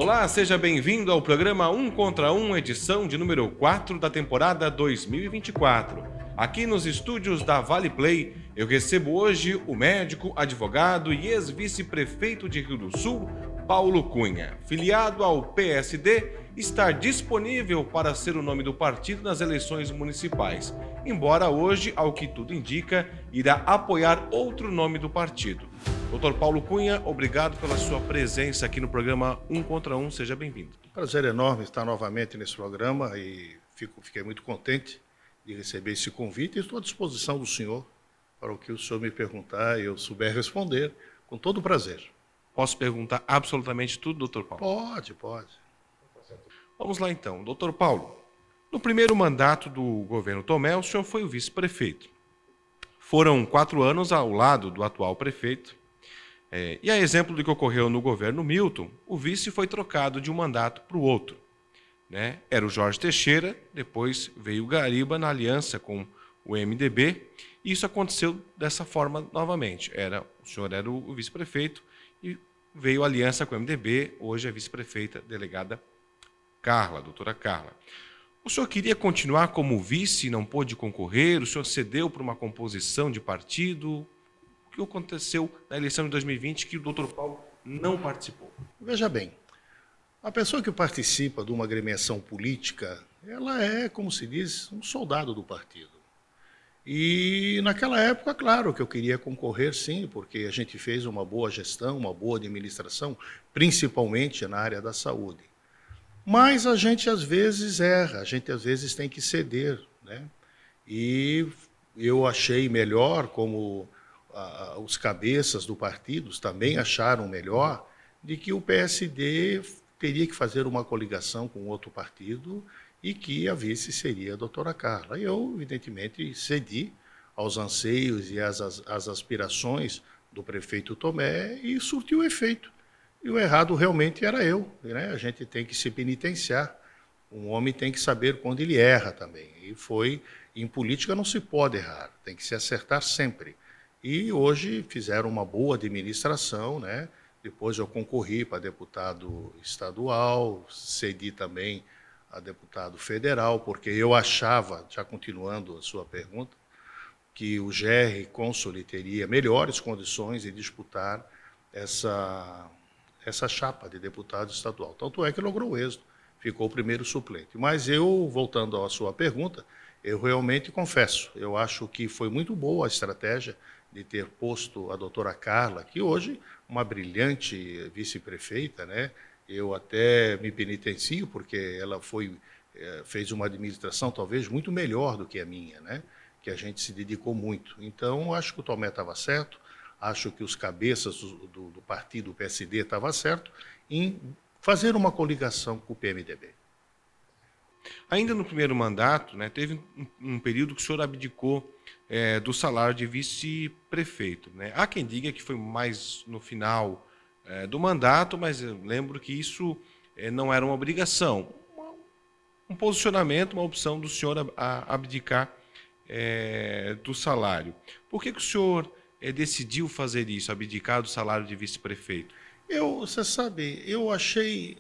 Olá, seja bem-vindo ao programa 1 contra 1, edição de número 4 da temporada 2024. Aqui nos estúdios da Vale Play, eu recebo hoje o médico, advogado e ex-vice-prefeito de Rio do Sul, Paulo Cunha. Filiado ao PSD, está disponível para ser o nome do partido nas eleições municipais, embora hoje, ao que tudo indica, irá apoiar outro nome do partido. Dr. Paulo Cunha, obrigado pela sua presença aqui no programa 1 contra 1, seja bem-vindo. Prazer enorme estar novamente nesse programa e fiquei muito contente de receber esse convite e estou à disposição do senhor para o que o senhor me perguntar e eu souber responder com todo prazer. Posso perguntar absolutamente tudo, Dr. Paulo? Pode. Vamos lá então. Dr. Paulo, no primeiro mandato do governo Tomé, o senhor foi o vice-prefeito. Foram 4 anos ao lado do atual prefeito. E a exemplo do que ocorreu no governo Milton, o vice foi trocado de um mandato para o outro. Era o Jorge Teixeira, depois veio o Gariba na aliança com o MDB, e isso aconteceu dessa forma novamente. O senhor era o vice-prefeito e veio a aliança com o MDB, hoje a vice-prefeita delegada Carla, doutora Carla. O senhor queria continuar como vice e não pôde concorrer? O senhor cedeu para uma composição de partido? O que aconteceu na eleição de 2020 que o doutor Paulo não participou? Veja bem, a pessoa que participa de uma agremiação política, ela é, como se diz, um soldado do partido. E naquela época, claro que eu queria concorrer sim, porque a gente fez uma boa gestão, uma boa administração, principalmente na área da saúde. Mas a gente às vezes erra, a gente às vezes tem que ceder, E eu achei melhor, como os cabeças do partido também acharam melhor, de que o PSD teria que fazer uma coligação com outro partido e que a vice seria a doutora Carla. E eu, evidentemente, cedi aos anseios e às aspirações do prefeito Tomé e surtiu efeito. E o errado realmente era eu. A gente tem que se penitenciar. Um homem tem que saber quando ele erra também. Em política não se pode errar, tem que se acertar sempre. E hoje fizeram uma boa administração, Depois eu concorri para deputado estadual, cedi também a deputado federal, porque eu achava, já continuando a sua pergunta, que o GR Consoli teria melhores condições de disputar essa chapa de deputado estadual. Tanto é que logrou êxito, ficou o primeiro suplente. Mas eu, voltando à sua pergunta, eu realmente confesso, eu acho que foi muito boa a estratégia de ter posto a doutora Carla, que hoje uma brilhante vice-prefeita, Eu até me penitencio, porque ela fez uma administração talvez muito melhor do que a minha, Que a gente se dedicou muito. Então, acho que o Tomé estava certo, acho que os cabeças do partido PSD estavam certo em fazer uma coligação com o PMDB. Ainda no primeiro mandato, teve um período que o senhor abdicou do salário de vice-prefeito. Há quem diga que foi mais no final do mandato, mas eu lembro que isso não era uma obrigação. Um posicionamento, uma opção do senhor a abdicar do salário. Por que o senhor decidiu fazer isso, abdicar do salário de vice-prefeito? Você sabe, eu achei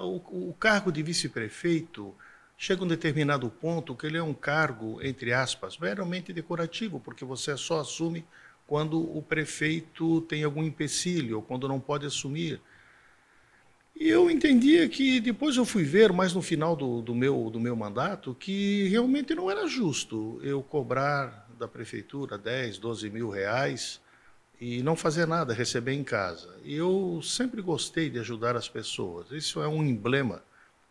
o cargo de vice-prefeito chega a um determinado ponto que ele é um cargo, entre aspas, meramente decorativo, porque você só assume quando o prefeito tem algum empecilho ou quando não pode assumir. E eu entendia que, depois eu fui ver, mais no final do meu mandato, que realmente não era justo eu cobrar da prefeitura 10, 12 mil reais e não fazer nada, receber em casa. E eu sempre gostei de ajudar as pessoas. Isso é um emblema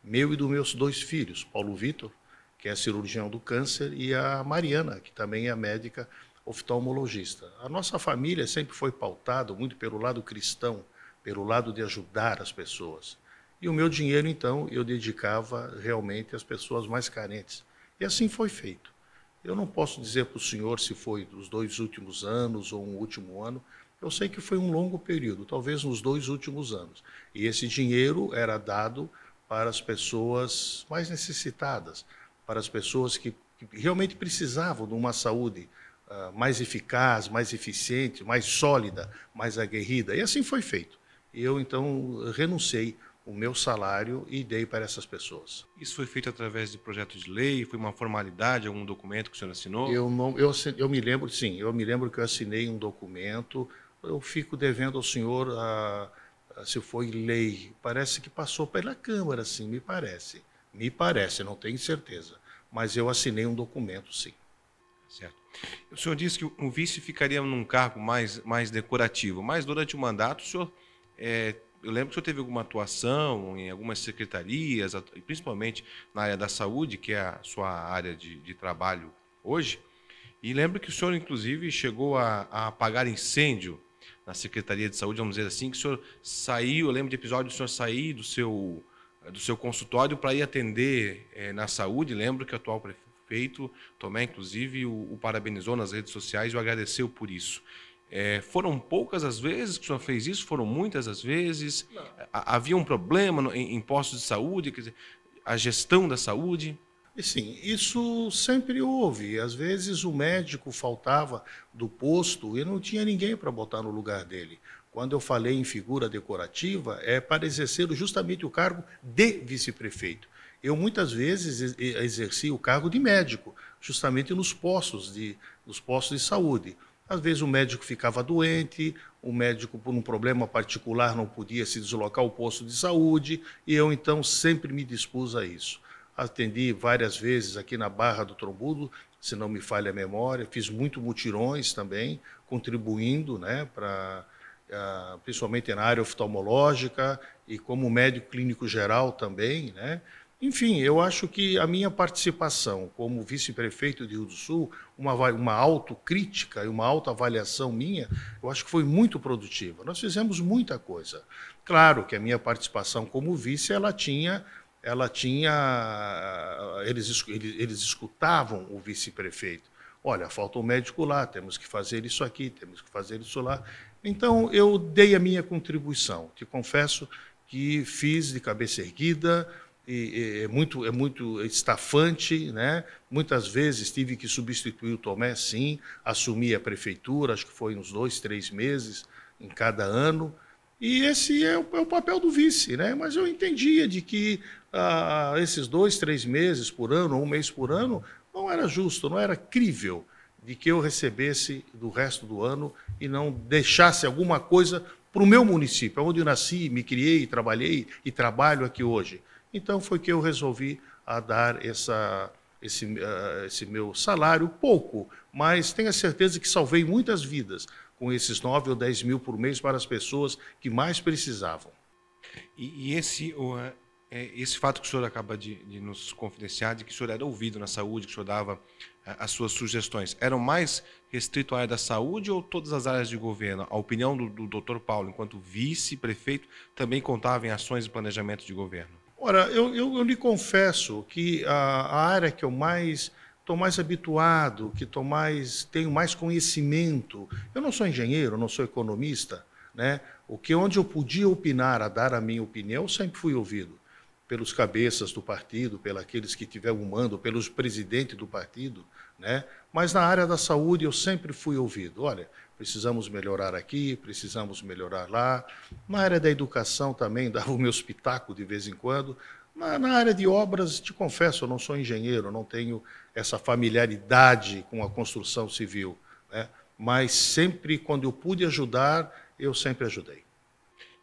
meu e dos meus 2 filhos, Paulo Vitor, que é cirurgião do câncer, e a Mariana, que também é médica oftalmologista. A nossa família sempre foi pautada muito pelo lado cristão, pelo lado de ajudar as pessoas. E o meu dinheiro, então, eu dedicava realmente às pessoas mais carentes. E assim foi feito. Eu não posso dizer para o senhor se foi nos 2 últimos anos ou um último ano. Eu sei que foi um longo período, talvez nos 2 últimos anos. E esse dinheiro era dado para as pessoas mais necessitadas, para as pessoas que realmente precisavam de uma saúde mais eficaz, mais eficiente, mais sólida, mais aguerrida. E assim foi feito. Eu, então, renunciei o meu salário e dei para essas pessoas. Isso foi feito através de projeto de lei? Foi uma formalidade, algum documento que o senhor assinou? Eu me lembro, sim, eu me lembro que eu assinei um documento. Eu fico devendo ao senhor se foi lei. Parece que passou pela Câmara, sim, me parece. Me parece, não tenho certeza. Mas eu assinei um documento, sim. Certo. O senhor disse que o vice ficaria num cargo mais decorativo, mas durante o mandato o senhor, eu lembro que o senhor teve alguma atuação em algumas secretarias, principalmente na área da saúde, que é a sua área de trabalho hoje, e lembro que o senhor, inclusive, chegou a apagar incêndio na Secretaria de Saúde, vamos dizer assim, que o senhor saiu, eu lembro de episódio do senhor sair do seu consultório para ir atender na saúde. Lembro que o atual prefeito, Tomé, inclusive, o parabenizou nas redes sociais e o agradeceu por isso. Foram poucas as vezes que o senhor fez isso? Foram muitas as vezes? Havia um problema em postos de saúde, quer dizer, a gestão da saúde? E sim, isso sempre houve. Às vezes o médico faltava do posto e não tinha ninguém para botar no lugar dele. Quando eu falei em figura decorativa, é para exercer justamente o cargo de vice-prefeito. Eu muitas vezes exerci o cargo de médico, justamente nos postos de saúde. Às vezes o médico ficava doente, o médico, por um problema particular, não podia se deslocar ao posto de saúde, e eu então sempre me dispus a isso. Atendi várias vezes aqui na Barra do Trombudo, se não me falha a memória, fiz muito mutirões também, contribuindo, né, principalmente na área oftalmológica e como médico clínico geral também, né. Enfim, eu acho que a minha participação como vice-prefeito de Rio do Sul, uma autocrítica e uma autoavaliação minha, eu acho que foi muito produtiva. Nós fizemos muita coisa. Claro que a minha participação como vice, eles escutavam o vice-prefeito. Olha, falta um médico lá, temos que fazer isso aqui, temos que fazer isso lá. Então, eu dei a minha contribuição. Te confesso que fiz de cabeça erguida, é muito estafante, né? Muitas vezes tive que substituir o Tomé, sim, assumi a prefeitura, acho que foi uns 2, 3 meses em cada ano, e esse é o papel do vice, né? Mas eu entendia de que esses 2, 3 meses por ano, ou um mês por ano, não era justo, não era crível de que eu recebesse do resto do ano e não deixasse alguma coisa para o meu município, onde eu nasci, me criei, trabalhei e trabalho aqui hoje. Então foi que eu resolvi dar esse meu salário, pouco, mas tenha certeza que salvei muitas vidas com esses 9 ou 10 mil por mês para as pessoas que mais precisavam. E esse fato que o senhor acaba de nos confidenciar, de que o senhor era ouvido na saúde, que o senhor dava as suas sugestões, eram mais restrito à área da saúde ou todas as áreas de governo? A opinião do Dr. Paulo, enquanto vice-prefeito, também contava em ações de planejamento de governo? Ora, eu lhe confesso que a área que eu estou mais habituado, que tenho mais conhecimento, eu não sou engenheiro, não sou economista, né? Onde eu podia opinar, a dar a minha opinião, eu sempre fui ouvido pelos cabeças do partido, pelos aqueles que tiveram o mando, pelos presidentes do partido, né? Mas na área da saúde eu sempre fui ouvido. Olha, precisamos melhorar aqui, precisamos melhorar lá. Na área da educação também dava o meu espetáculo de vez em quando. Na área de obras, te confesso, eu não sou engenheiro, não tenho essa familiaridade com a construção civil, né? Mas sempre, quando eu pude ajudar, eu sempre ajudei.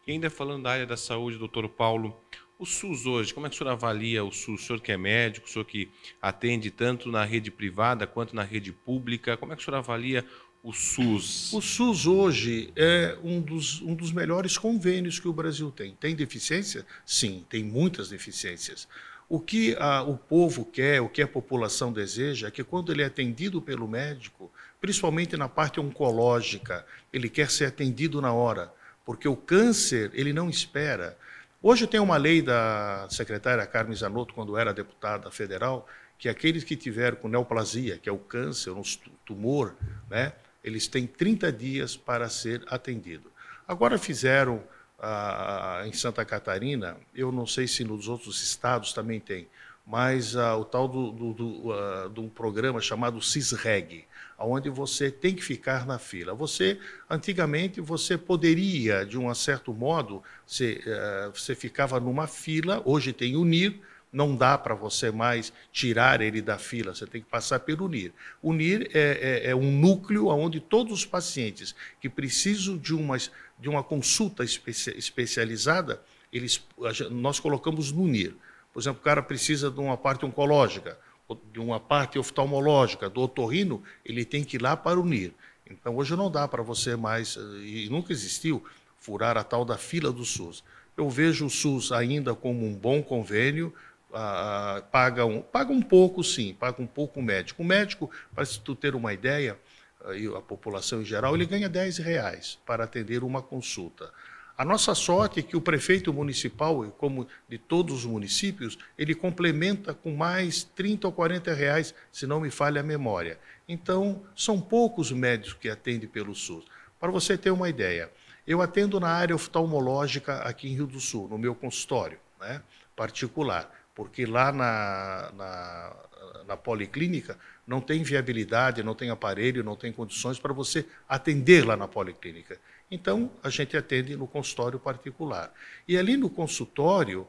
E ainda falando da área da saúde, doutor Paulo, o SUS hoje, como é que o senhor avalia o SUS? O senhor que é médico, o senhor que atende tanto na rede privada quanto na rede pública, como é que o senhor avalia o SUS? O SUS hoje é um dos melhores convênios que o Brasil tem. Tem deficiência? Sim, tem muitas deficiências. O que o povo quer, o que a população deseja, é que quando ele é atendido pelo médico, principalmente na parte oncológica, ele quer ser atendido na hora, porque o câncer, ele não espera. Hoje tem uma lei da secretária Carmen Zanotto, quando era deputada federal, que aqueles que tiveram com neoplasia, que é o câncer, um tumor, né, eles têm 30 dias para ser atendido. Agora fizeram em Santa Catarina, eu não sei se nos outros estados também tem, mas o tal de um programa chamado Cisreg, onde você tem que ficar na fila. Antigamente, você poderia, de um certo modo, você ficava numa fila, hoje tem o NIR, não dá para você mais tirar ele da fila, você tem que passar pelo NIR. O NIR é um núcleo onde todos os pacientes que precisam de uma consulta especializada, nós colocamos no NIR. Por exemplo, o cara precisa de uma parte oncológica, de uma parte oftalmológica, do otorrino, ele tem que ir lá para o NIR. Então, hoje não dá para você mais, e nunca existiu, furar a tal da fila do SUS. Eu vejo o SUS ainda como um bom convênio, paga um pouco, sim, paga um pouco o médico. O médico, para tu ter uma ideia, e a população em geral, ele ganha R$10 para atender uma consulta. A nossa sorte é que o prefeito municipal, como de todos os municípios, ele complementa com mais R$30 ou R$40, se não me falha a memória. Então, são poucos médicos que atendem pelo SUS. Para você ter uma ideia, eu atendo na área oftalmológica aqui em Rio do Sul, no meu consultório, né, particular, porque lá na policlínica não tem viabilidade, não tem aparelho, não tem condições para você atender lá na policlínica. Então, a gente atende no consultório particular. E ali no consultório,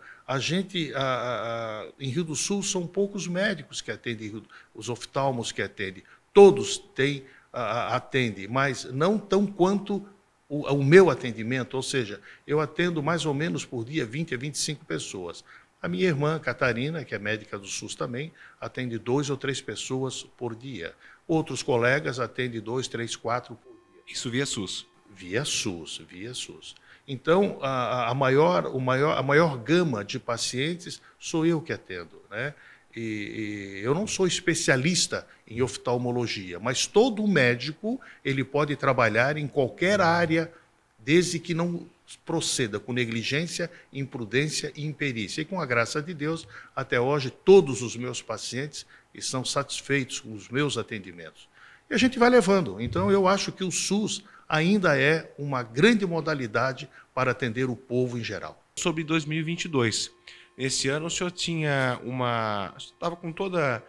em Rio do Sul, são poucos médicos que atendem, os oftalmos que atendem. Todos atendem, mas não tão quanto o meu atendimento, ou seja, eu atendo mais ou menos por dia 20 a 25 pessoas. A minha irmã, Catarina, que é médica do SUS também, atende 2 ou 3 pessoas por dia. Outros colegas atendem 2, 3, 4 por dia. Isso via SUS? Via SUS, via SUS. Então, a maior gama de pacientes sou eu que atendo, né? E eu não sou especialista em oftalmologia, mas todo médico ele pode trabalhar em qualquer área, desde que não proceda com negligência, imprudência e imperícia. E com a graça de Deus, até hoje, todos os meus pacientes estão satisfeitos com os meus atendimentos. E a gente vai levando. Então, eu acho que o SUS ainda é uma grande modalidade para atender o povo em geral. Sobre 2022. Esse ano o senhor estava com toda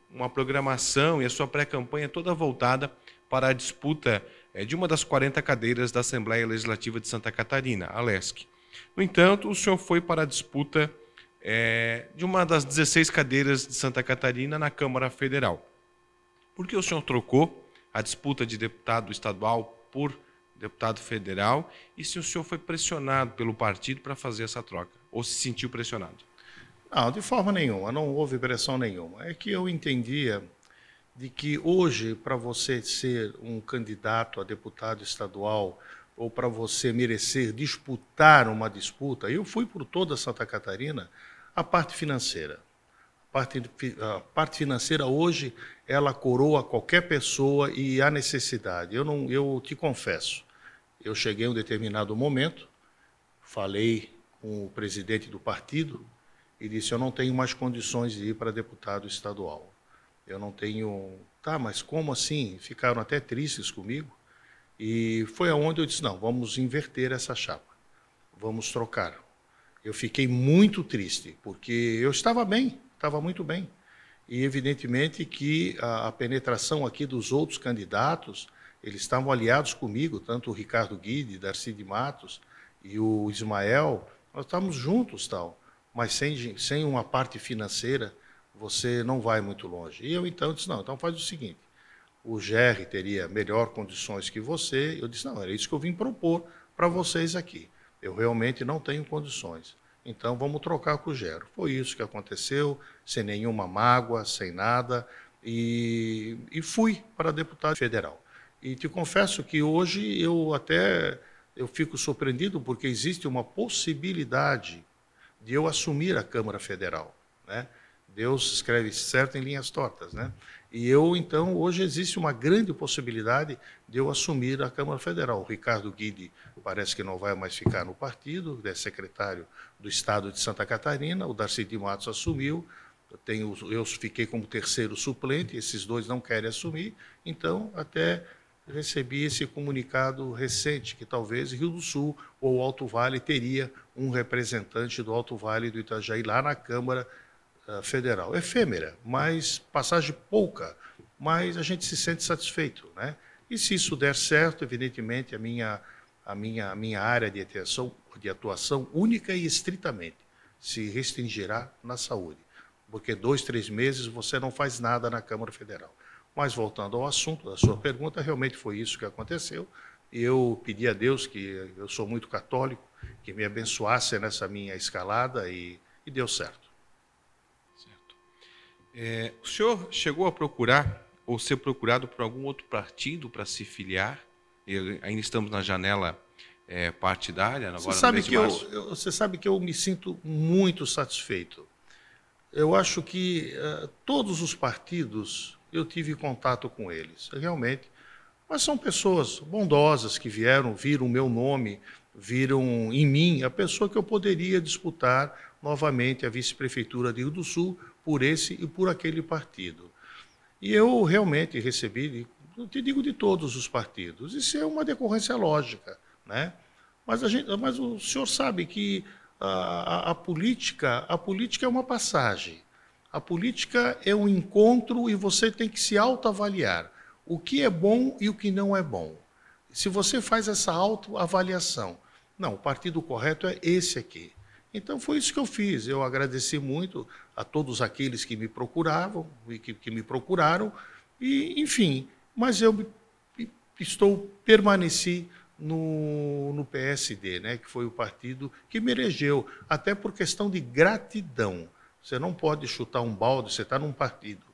uma programação e a sua pré-campanha toda voltada para a disputa de uma das 40 cadeiras da Assembleia Legislativa de Santa Catarina, a LESC. No entanto, o senhor foi para a disputa de uma das 16 cadeiras de Santa Catarina na Câmara Federal. Por que o senhor trocou a disputa de deputado estadual por deputado federal e se o senhor foi pressionado pelo partido para fazer essa troca ou se sentiu pressionado? Não, de forma nenhuma, não houve pressão nenhuma. É que eu entendia de que hoje, para você ser um candidato a deputado estadual ou para você merecer disputar uma disputa, eu fui por toda Santa Catarina, a parte financeira. A parte financeira hoje, ela coroa qualquer pessoa e há necessidade. Eu te confesso, eu cheguei a um determinado momento, falei com o presidente do partido e disse, eu não tenho mais condições de ir para deputado estadual. Eu não tenho... Tá, mas como assim? Ficaram até tristes comigo. E foi aonde eu disse, não, vamos inverter essa chapa. Vamos trocar. Eu fiquei muito triste, porque eu estava bem, estava muito bem. E, evidentemente, que a penetração aqui dos outros candidatos, eles estavam aliados comigo, tanto o Ricardo Guide, Darcy de Matos e o Ismael, nós estávamos juntos, tal. Mas sem uma parte financeira, você não vai muito longe. E eu, então, disse, não, então faz o seguinte, o GR teria melhor condições que você. Eu disse, não, era isso que eu vim propor para vocês aqui. Eu realmente não tenho condições. Então, vamos trocar com o Gero. Foi isso que aconteceu, sem nenhuma mágoa, sem nada, e fui para deputado federal. E te confesso que hoje eu fico surpreendido, porque existe uma possibilidade de eu assumir a Câmara Federal, né? Deus escreve certo em linhas tortas, né? E então, hoje existe uma grande possibilidade de eu assumir a Câmara Federal. O Ricardo Guide parece que não vai mais ficar no partido, é secretário do Estado de Santa Catarina, o Darcy de Matos assumiu, eu fiquei como terceiro suplente, esses dois não querem assumir, então até recebi esse comunicado recente, que talvez Rio do Sul ou Alto Vale teria um representante do Alto Vale do Itajaí lá na Câmara federal. Efêmera, mas passagem pouca, mas a gente se sente satisfeito, né? E se isso der certo, evidentemente, a minha área de atuação única e estritamente se restringirá na saúde, porque 2, 3 meses você não faz nada na Câmara Federal. Mas voltando ao assunto da sua pergunta, realmente foi isso que aconteceu. Eu pedi a Deus, que eu sou muito católico, que me abençoasse nessa minha escalada e deu certo. O senhor chegou a procurar ou ser procurado por algum outro partido para se filiar? Ainda estamos na janela partidária, agora no mês de março. Você sabe que eu me sinto muito satisfeito. Eu acho que todos os partidos, eu tive contato com eles, realmente. Mas são pessoas bondosas que viram o meu nome, viram em mim a pessoa que eu poderia disputar novamente a vice-prefeitura de Rio do Sul por esse e por aquele partido. E eu realmente recebi, eu te digo, de todos os partidos. Isso é uma decorrência lógica, né? Mas o senhor sabe que a política é uma passagem. A política é um encontro e você tem que se autoavaliar. O que é bom e o que não é bom. Se você faz essa autoavaliação, não, o partido correto é esse aqui. Então foi isso que eu fiz. Eu agradeci muito a todos aqueles que me procuravam e que me procuraram, e, enfim, mas eu permaneci no PSD, né, que foi o partido que me elegeu, até por questão de gratidão. Você não pode chutar um balde, você está num partido.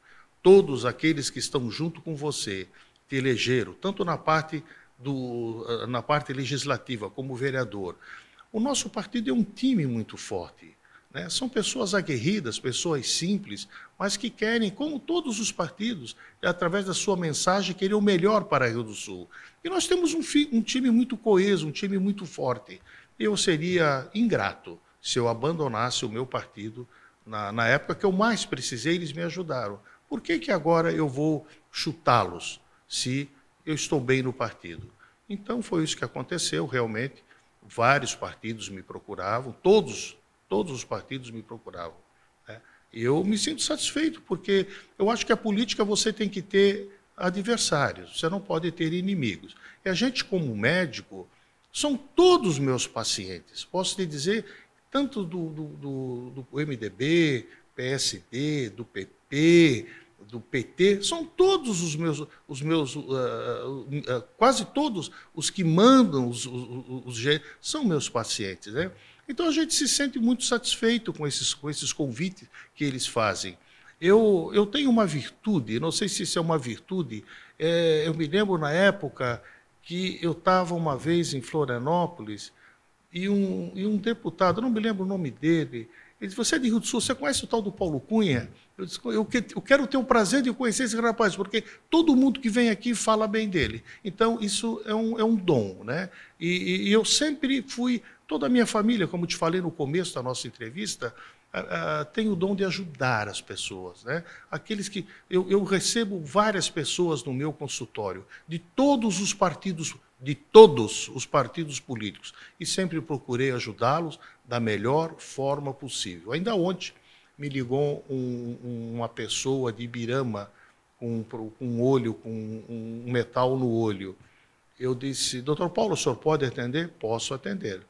Todos aqueles que estão junto com você te elegeram, tanto na parte legislativa como vereador. O nosso partido é um time muito forte, né? São pessoas aguerridas, pessoas simples, mas que querem, como todos os partidos, através da sua mensagem, querer o melhor para Rio do Sul. E nós temos um time muito coeso, um time muito forte. Eu seria ingrato se eu abandonasse o meu partido na época que eu mais precisei, eles me ajudaram. Por que agora eu vou chutá-los se eu estou bem no partido? Então foi isso que aconteceu, realmente. Vários partidos me procuravam, todos os partidos me procuravam, né? E eu me sinto satisfeito, porque eu acho que a política você tem que ter adversários, você não pode ter inimigos. E a gente, como médico, são todos meus pacientes. Posso te dizer, tanto do MDB, PSD, do PP, do PT, são todos os meus quase todos os que mandam, são meus pacientes, né? Então a gente se sente muito satisfeito com esses convites que eles fazem. Eu tenho uma virtude, não sei se isso é uma virtude, eu me lembro na época que eu estava uma vez em Florianópolis e um deputado, não me lembro o nome dele, ele disse: você é de Rio do Sul, você conhece o tal do Paulo Cunha? Eu disse: eu quero ter o prazer de conhecer esse rapaz, porque todo mundo que vem aqui fala bem dele. Então, isso é um dom, né? E eu sempre fui, toda a minha família, como te falei no começo da nossa entrevista, tem o dom de ajudar as pessoas, né? Aqueles que eu recebo várias pessoas no meu consultório, de todos os partidos políticos, e sempre procurei ajudá-los da melhor forma possível. Ainda ontem me ligou uma pessoa de Ibirama com um metal no olho. Eu disse: doutor Paulo, o senhor pode atender? Posso atender.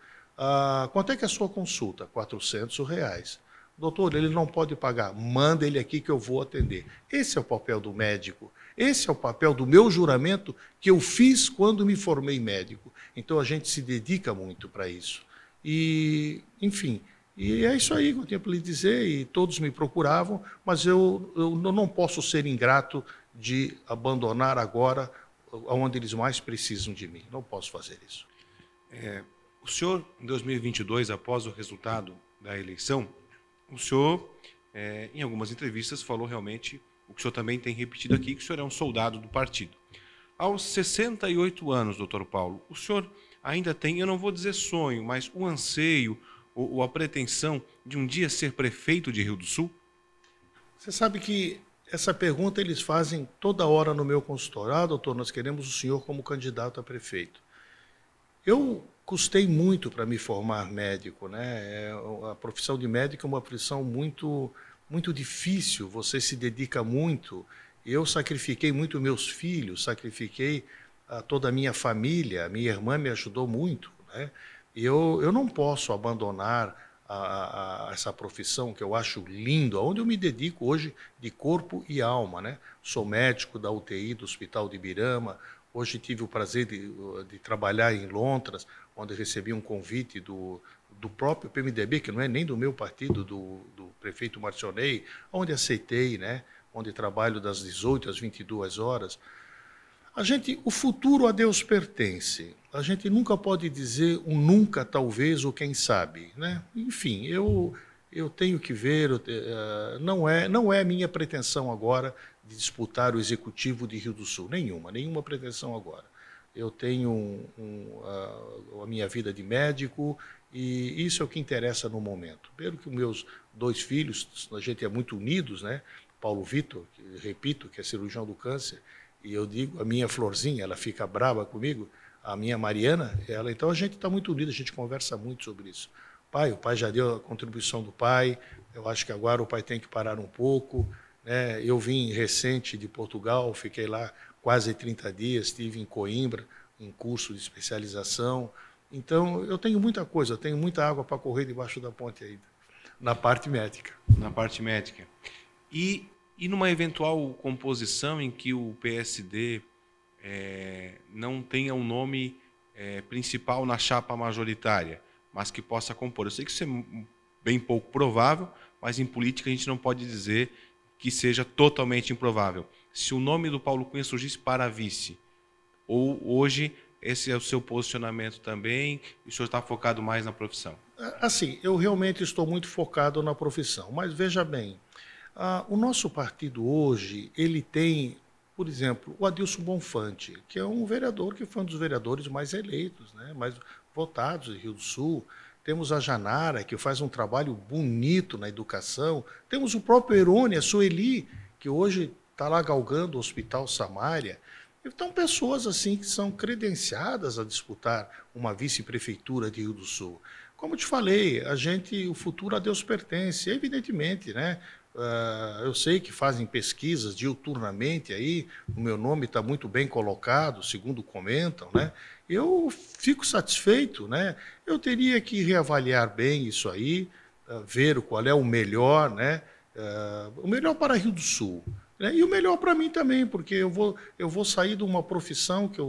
Quanto é que é a sua consulta? R$400. Doutor, ele não pode pagar. Manda ele aqui que eu vou atender. Esse é o papel do médico. Esse é o papel do meu juramento que eu fiz quando me formei médico. Então a gente se dedica muito para isso. E, enfim, e é isso aí que eu tinha para lhe dizer, e todos me procuravam, mas eu não posso ser ingrato de abandonar agora onde eles mais precisam de mim. Não posso fazer isso. O senhor, em 2022, após o resultado da eleição, o senhor, em algumas entrevistas, falou realmente o que o senhor também tem repetido aqui, que o senhor é um soldado do partido. Aos 68 anos, doutor Paulo, o senhor ainda tem, eu não vou dizer sonho, mas o anseio ou a pretensão de um dia ser prefeito de Rio do Sul? Você sabe que essa pergunta eles fazem toda hora no meu consultório. Doutor, nós queremos o senhor como candidato a prefeito. Eu custei muito para me formar médico, né? A profissão de médico é uma profissão muito muito difícil, você se dedica muito. Eu sacrifiquei muito meus filhos, sacrifiquei toda a minha família, minha irmã me ajudou muito, né? E eu não posso abandonar essa profissão que eu acho lindo, onde eu me dedico hoje de corpo e alma, né? Sou médico da UTI do Hospital de Ibirama, hoje tive o prazer de trabalhar em Londres, onde recebi um convite do próprio PMDB, que não é nem do meu partido, do prefeito Marcionei, onde aceitei, né? Onde trabalho das 18 às 22 horas. O futuro a Deus pertence. A gente nunca pode dizer um nunca, talvez, ou quem sabe, né? Enfim, eu tenho que ver, não é minha pretensão agora de disputar o Executivo de Rio do Sul, nenhuma pretensão agora. Eu tenho a minha vida de médico e isso é o que interessa no momento. Pelo que os meus 2 filhos, a gente é muito unidos, né? Paulo Vitor, repito, que é cirurgião do câncer, e eu digo, a minha Florzinha, ela fica brava comigo, a minha Mariana, então a gente está muito unido, a gente conversa muito sobre isso. O pai já deu a contribuição do pai, eu acho que agora o pai tem que parar um pouco, né? Eu vim recente de Portugal, fiquei lá quase 30 dias, estive em Coimbra, em curso de especialização. Então, eu tenho muita coisa, eu tenho muita água para correr debaixo da ponte ainda, na parte médica. Na parte médica. E numa eventual composição em que o PSD não tenha um nome principal na chapa majoritária, mas que possa compor. Eu sei que isso é bem pouco provável, mas em política a gente não pode dizer que seja totalmente improvável. Se o nome do Paulo Cunha surgisse para vice, ou hoje esse é o seu posicionamento também, e o senhor está focado mais na profissão? Assim, eu realmente estou muito focado na profissão, mas veja bem, o nosso partido hoje, ele tem, por exemplo, o Adilson Bonfante, que é um vereador que foi um dos vereadores mais eleitos, né, mais votados do Rio do Sul. Temos a Janara, que faz um trabalho bonito na educação. Temos o próprio Erone, a Sueli, que hoje está lá galgando o Hospital Samária. Então, pessoas assim que são credenciadas a disputar uma vice-prefeitura de Rio do Sul. Como te falei, o futuro a Deus pertence, evidentemente, né? Eu sei que fazem pesquisas diuturnamente aí, o meu nome está muito bem colocado, segundo comentam, né? Eu fico satisfeito, né? Eu teria que reavaliar bem isso aí, ver qual é o melhor, né? O melhor para Rio do Sul, né? E o melhor para mim também, porque eu vou sair de uma profissão que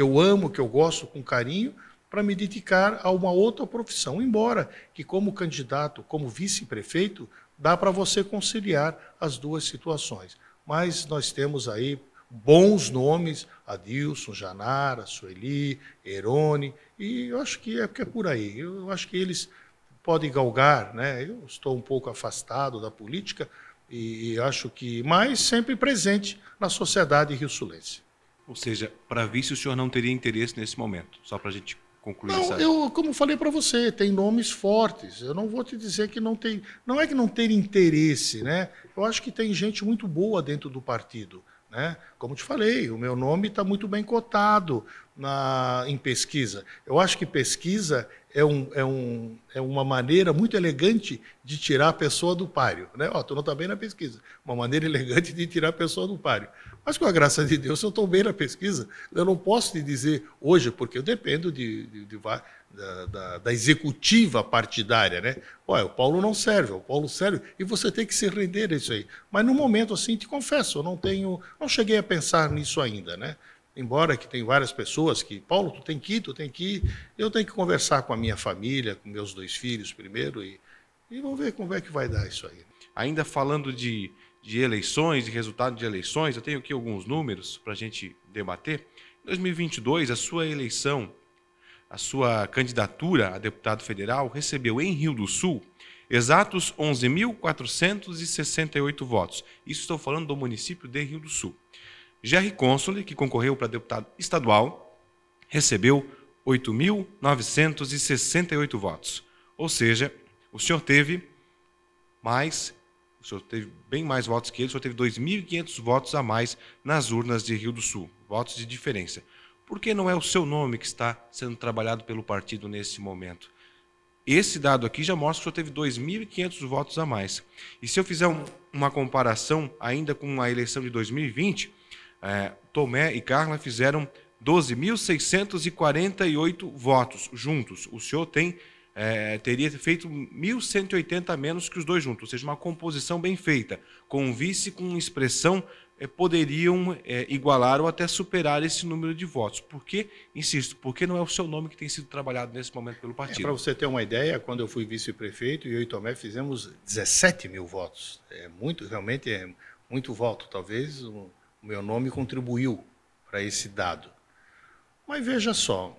eu amo, que eu gosto com carinho, para me dedicar a uma outra profissão, embora que como candidato, como vice-prefeito, dá para você conciliar as duas situações. Mas nós temos aí bons nomes, Adilson, Janara, Sueli, Erone, e eu acho que é por aí. Eu acho que eles podem galgar, né? Eu estou um pouco afastado da política e acho que, mas sempre presente na sociedade rio-sulense. Ou seja, para vice o senhor não teria interesse nesse momento, só para a gente concluir essa... Como falei para você, tem nomes fortes. Eu não vou te dizer que não tem... Não é que não ter interesse, né? Eu acho que tem gente muito boa dentro do partido, né? Como te falei, o meu nome está muito bem cotado em pesquisa. Eu acho que pesquisa é uma maneira muito elegante de tirar a pessoa do páreo, né? Tu não está bem na pesquisa. Uma maneira elegante de tirar a pessoa do páreo. Mas, com a graça de Deus, eu estou bem na pesquisa. Eu não posso te dizer hoje, porque eu dependo da executiva partidária, né? O Paulo não serve, o Paulo serve, e você tem que se render a isso aí. Mas, no momento, assim, te confesso, eu não cheguei a pensar nisso ainda, né? Embora que tem várias pessoas que, Paulo, tu tem que ir, eu tenho que conversar com a minha família, com meus 2 filhos primeiro, e vamos ver como é que vai dar isso aí. Ainda falando de eleições, de resultado de eleições, eu tenho aqui alguns números para a gente debater. Em 2022, a sua eleição, a sua candidatura a deputado federal recebeu em Rio do Sul exatos 11.468 votos. Isso estou falando do município de Rio do Sul. Jerry Consoli, que concorreu para deputado estadual, recebeu 8.968 votos. Ou seja, o senhor teve bem mais votos que ele, o senhor teve 2.500 votos a mais nas urnas de Rio do Sul, votos de diferença. Por que não é o seu nome que está sendo trabalhado pelo partido nesse momento? esse dado aqui já mostra que o senhor teve 2.500 votos a mais. E se eu fizer uma comparação ainda com a eleição de 2020, Tomé e Carla fizeram 12.648 votos juntos. O senhor teria feito 1.180 a menos que os dois juntos, ou seja, uma composição bem feita, com o vice com expressão poderiam igualar ou até superar esse número de votos. Porque, insisto, porque não é o seu nome que tem sido trabalhado nesse momento pelo partido. Para você ter uma ideia, quando eu fui vice-prefeito, eu e Tomé fizemos 17 mil votos. Realmente é muito voto. Talvez o meu nome contribuiu para esse dado. Mas veja só,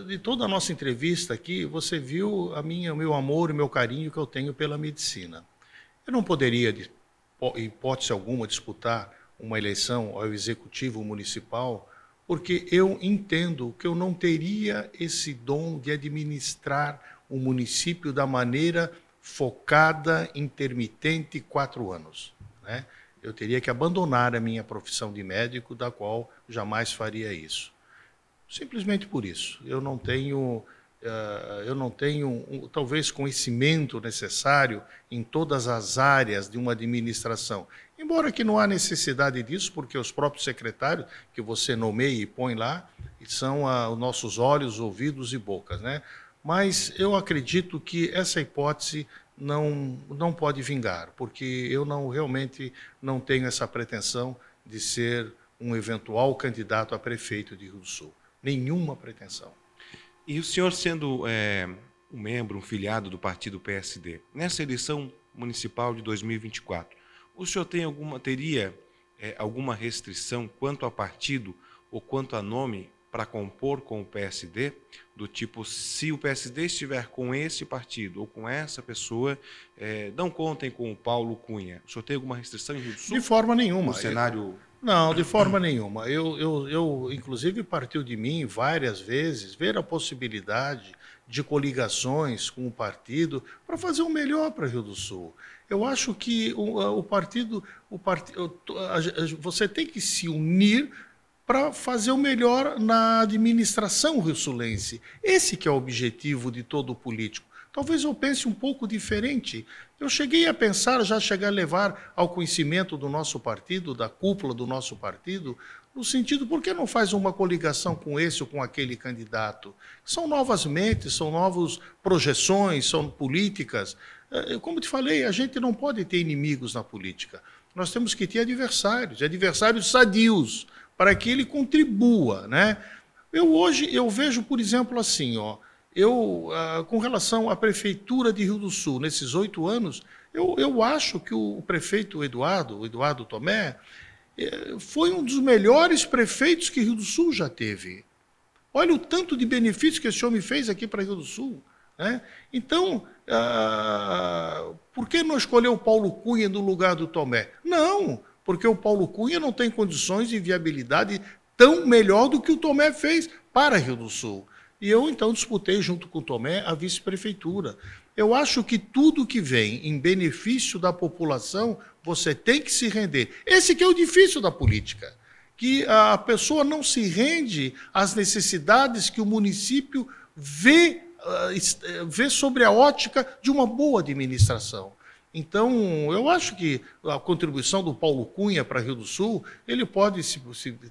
de toda a nossa entrevista aqui, você viu o meu amor e o meu carinho que eu tenho pela medicina. Eu não poderia, em hipótese alguma, disputar uma eleição ao executivo municipal, porque eu entendo que eu não teria esse dom de administrar o município da maneira focada, intermitente, 4 anos, né? Eu teria que abandonar a minha profissão de médico, da qual jamais faria isso. Simplesmente por isso. Eu não tenho talvez conhecimento necessário em todas as áreas de uma administração. Embora que não há necessidade disso, porque os próprios secretários que você nomeia e põe lá são os nossos olhos, ouvidos e bocas, né? Mas eu acredito que essa hipótese não pode vingar, porque eu realmente não tenho essa pretensão de ser um eventual candidato a prefeito de Rio do Sul. Nenhuma pretensão. E o senhor sendo um membro, um filiado do partido PSD, nessa eleição municipal de 2024, o senhor teria alguma restrição quanto a partido ou quanto a nome para compor com o PSD? Do tipo, se o PSD estiver com esse partido ou com essa pessoa, não contem com o Paulo Cunha. O senhor tem alguma restrição em Rio do Sul? De forma nenhuma. No cenário... Não, de forma nenhuma. Eu, inclusive, partiu de mim várias vezes ver a possibilidade de coligações com o partido para fazer o melhor para Rio do Sul. Eu acho que você tem que se unir para fazer o melhor na administração rio-sulense. Esse que é o objetivo de todo político. Talvez eu pense um pouco diferente. Eu cheguei a pensar, já cheguei a levar ao conhecimento do nosso partido, da cúpula do nosso partido, no sentido, por que não faz uma coligação com esse ou com aquele candidato? São novas mentes, são novas projeções, são políticas. Como te falei, a gente não pode ter inimigos na política. Nós temos que ter adversários sadios, para que ele contribua, né? Eu vejo, por exemplo, assim, com relação à prefeitura de Rio do Sul, nesses 8 anos, eu acho que o prefeito Eduardo Tomé, foi um dos melhores prefeitos que Rio do Sul já teve. Olha o tanto de benefícios que esse homem fez aqui para Rio do Sul, né? Então, por que não escolher o Paulo Cunha no lugar do Tomé? Não, porque o Paulo Cunha não tem condições de viabilidade tão melhor do que o Tomé fez para Rio do Sul. E eu, então, disputei junto com o Tomé a vice-prefeitura. Eu acho que tudo que vem em benefício da população, você tem que se render. Esse que é o difícil da política, que a pessoa não se rende às necessidades que o município vê sobre a ótica de uma boa administração. Então, eu acho que a contribuição do Paulo Cunha para Rio do Sul, ele pode se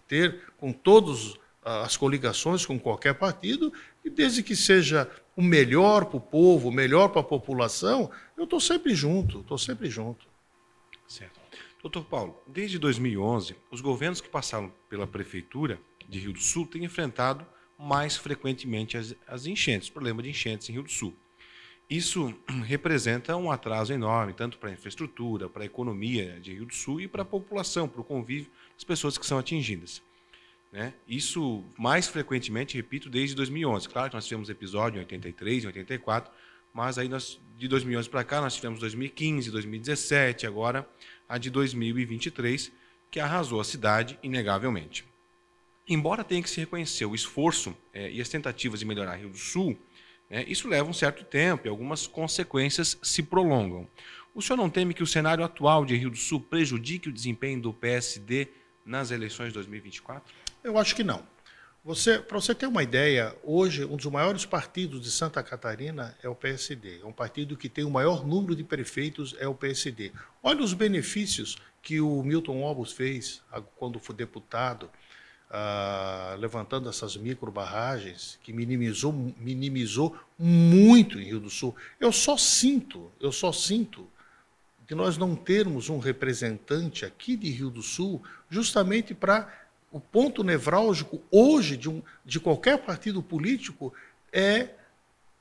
ter com todas as coligações, com qualquer partido, e desde que seja o melhor para o povo, o melhor para a população, eu estou sempre junto, Certo. Doutor Paulo, desde 2011, os governos que passaram pela Prefeitura de Rio do Sul têm enfrentado mais frequentemente as enchentes, problema de enchentes em Rio do Sul. Isso representa um atraso enorme, tanto para a infraestrutura, para a economia de Rio do Sul e para a população, para o convívio das pessoas que são atingidas, né? Isso mais frequentemente, repito, desde 2011. Claro que nós tivemos episódio em 83, em 84, mas aí de 2011 para cá nós tivemos 2015, 2017, agora a de 2023, que arrasou a cidade inegavelmente. Embora tenha que se reconhecer o esforço e as tentativas de melhorar Rio do Sul, isso leva um certo tempo e algumas consequências se prolongam. O senhor não teme que o cenário atual de Rio do Sul prejudique o desempenho do PSD nas eleições de 2024? Eu acho que não. Para você ter uma ideia, hoje um dos maiores partidos de Santa Catarina é o PSD. É um partido que tem o maior número de prefeitos, é o PSD. Olha os benefícios que o Milton Obos fez quando foi deputado, levantando essas microbarragens, que minimizou muito em Rio do Sul. Eu só sinto de nós não termos um representante aqui de Rio do Sul, justamente para o ponto nevrálgico hoje de qualquer partido político é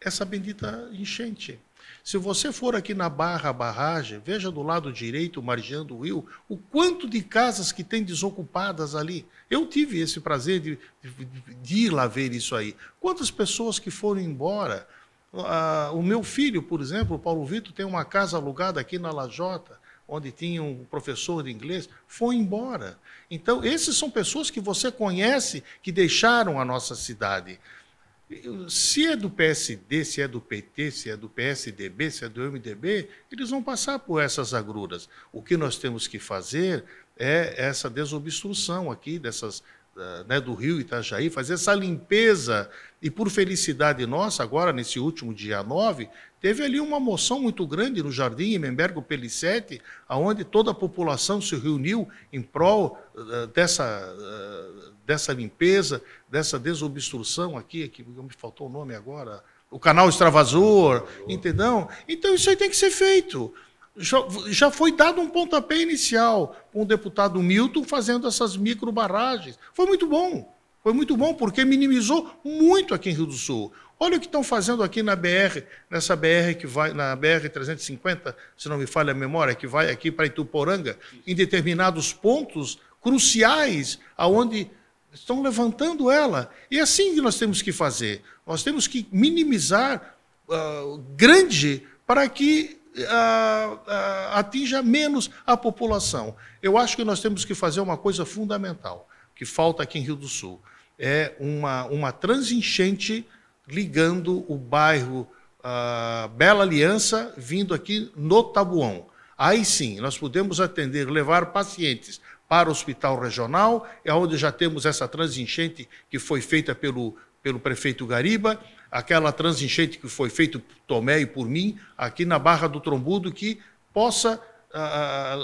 essa bendita enchente. Se você for aqui na barragem, veja do lado direito, margeando o rio, o quanto de casas que tem desocupadas ali. Eu tive esse prazer de ir lá ver isso aí. Quantas pessoas que foram embora? O meu filho, por exemplo, o Paulo Vitor, tem uma casa alugada aqui na Lajota, onde tinha um professor de inglês, foi embora. Então, esses são pessoas que você conhece, que deixaram a nossa cidade. Se é do PSD, se é do PT, se é do PSDB, se é do MDB, eles vão passar por essas agruras. O que nós temos que fazer é essa desobstrução aqui do Rio Itajaí, fazer essa limpeza. E por felicidade nossa, agora, nesse último dia 9, teve ali uma moção muito grande no Jardim Emembergo Pellicete, onde toda a população se reuniu em prol dessa limpeza, dessa desobstrução aqui, que me faltou o nome agora, o canal Extravasor, entendeu? Então isso aí tem que ser feito. Já foi dado um pontapé inicial com o deputado Milton fazendo essas microbarragens. Foi muito bom, porque minimizou muito aqui em Rio do Sul. Olha o que estão fazendo aqui nessa BR que vai, na BR-350, se não me falha a memória, que vai aqui para Ituporanga, em determinados pontos cruciais, aonde estão levantando ela. E é assim que nós temos que fazer. Nós temos que minimizar grande para que atinja menos a população. Eu acho que nós temos que fazer uma coisa fundamental, que falta aqui em Rio do Sul. É uma transenchente ligando o bairro Bela Aliança, vindo aqui no Tabuão. Aí sim, nós podemos atender, levar pacientes para o hospital regional, é onde já temos essa transenchente que foi feita pelo prefeito Gariba, aquela transenchente que foi feita por Tomé e por mim, aqui na Barra do Trombudo, que possa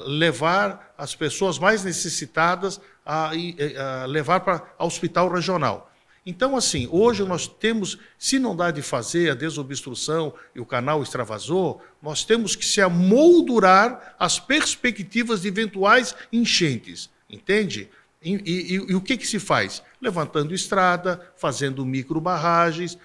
levar as pessoas mais necessitadas levar para o hospital regional. Então, assim, hoje nós temos, se não dá de fazer a desobstrução e o canal Extravasor, nós temos que se amoldurar as perspectivas de eventuais enchentes, entende? E o que se faz? Levantando estrada, fazendo microbarragens,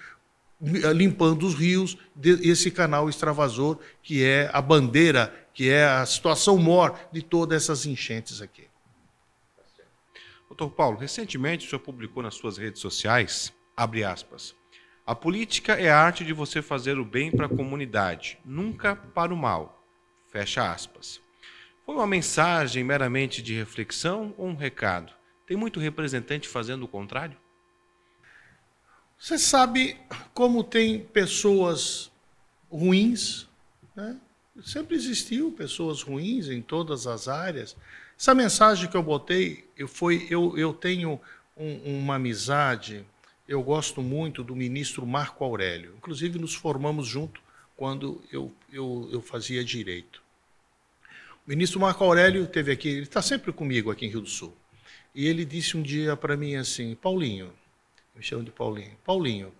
limpando os rios, esse canal Extravasor, que é a bandeira, que é a situação maior de todas essas enchentes aqui. Doutor Paulo, recentemente o senhor publicou nas suas redes sociais, abre aspas, a política é a arte de você fazer o bem para a comunidade, nunca para o mal, fecha aspas. Foi uma mensagem meramente de reflexão ou um recado? Tem muito representante fazendo o contrário? Você sabe como tem pessoas ruins, né? Sempre existiu pessoas ruins em todas as áreas. Essa mensagem que eu botei, eu tenho uma amizade, eu gosto muito do ministro Marco Aurélio. Inclusive, nos formamos junto quando eu fazia direito. O ministro Marco Aurélio esteve aqui, ele está sempre comigo aqui em Rio do Sul. E ele disse um dia para mim assim, Paulinho, me chamo de Paulinho, Paulinho,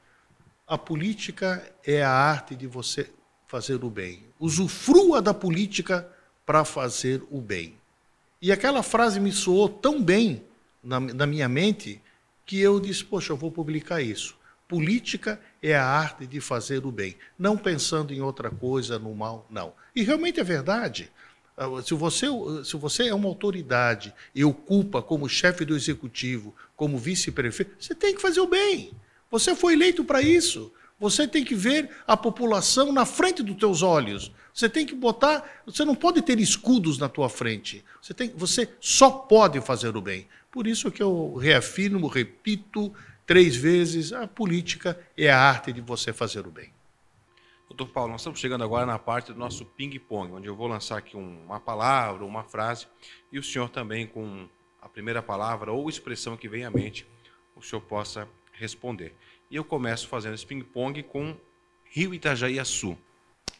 a política é a arte de você fazer o bem. Usufrua da política para fazer o bem. E aquela frase me soou tão bem na minha mente que eu disse, poxa, eu vou publicar isso. Política é a arte de fazer o bem, não pensando em outra coisa, no mal, não. E realmente é verdade. Se você é uma autoridade e ocupa como chefe do executivo, como vice-prefeito, você tem que fazer o bem. Você foi eleito para isso. Você tem que ver a população na frente dos teus olhos. Você tem que botar... Você não pode ter escudos na tua frente. Você só pode fazer o bem. Por isso que eu reafirmo, repito 3 vezes, a política é a arte de você fazer o bem. Doutor Paulo, nós estamos chegando agora na parte do nosso ping-pong, onde eu vou lançar aqui uma palavra, uma frase, e o senhor também com a primeira palavra ou expressão que vem à mente o senhor possa responder. E eu começo fazendo esse ping-pong com Rio Itajaiaçu.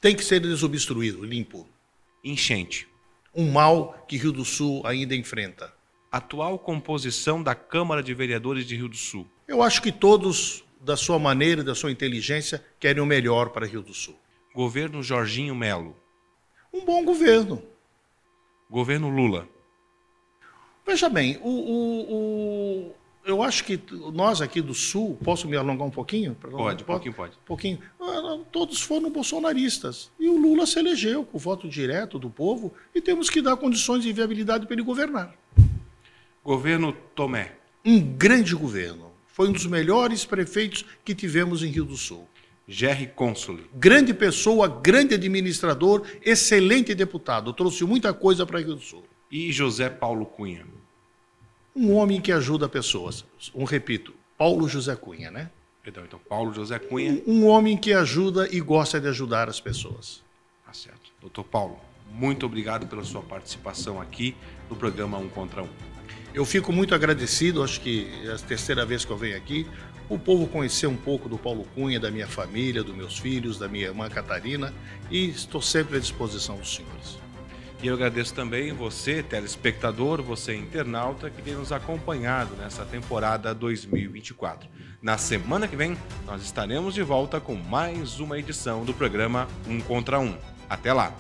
Tem que ser desobstruído, limpo. Enchente. Um mal que Rio do Sul ainda enfrenta. Atual composição da Câmara de Vereadores de Rio do Sul. Eu acho que todos, da sua maneira e da sua inteligência, querem o melhor para Rio do Sul. Governo Jorginho Melo. Um bom governo. Governo Lula. Veja bem, eu acho que nós aqui do Sul, posso me alongar um pouquinho? Pode, pode. Pouquinho. Todos foram bolsonaristas. E o Lula se elegeu com o voto direto do povo e temos que dar condições de viabilidade para ele governar. Governo Tomé. Um grande governo. Foi um dos melhores prefeitos que tivemos em Rio do Sul. Gerry Consoli. Grande pessoa, grande administrador, excelente deputado. Trouxe muita coisa para Rio do Sul. E José Paulo Cunha. Um homem que ajuda pessoas. Repito, Paulo José Cunha, né? Perdão, então Paulo José Cunha. Um homem que ajuda e gosta de ajudar as pessoas. Tá certo. Doutor Paulo, muito obrigado pela sua participação aqui no programa Um Contra Um. Eu fico muito agradecido, acho que é a terceira vez que eu venho aqui, o povo conhecer um pouco do Paulo Cunha, da minha família, dos meus filhos, da minha irmã Catarina, e estou sempre à disposição dos senhores. E eu agradeço também você, telespectador, você internauta, que tem nos acompanhado nessa temporada 2024. Na semana que vem, nós estaremos de volta com mais uma edição do programa Um Contra Um. Até lá!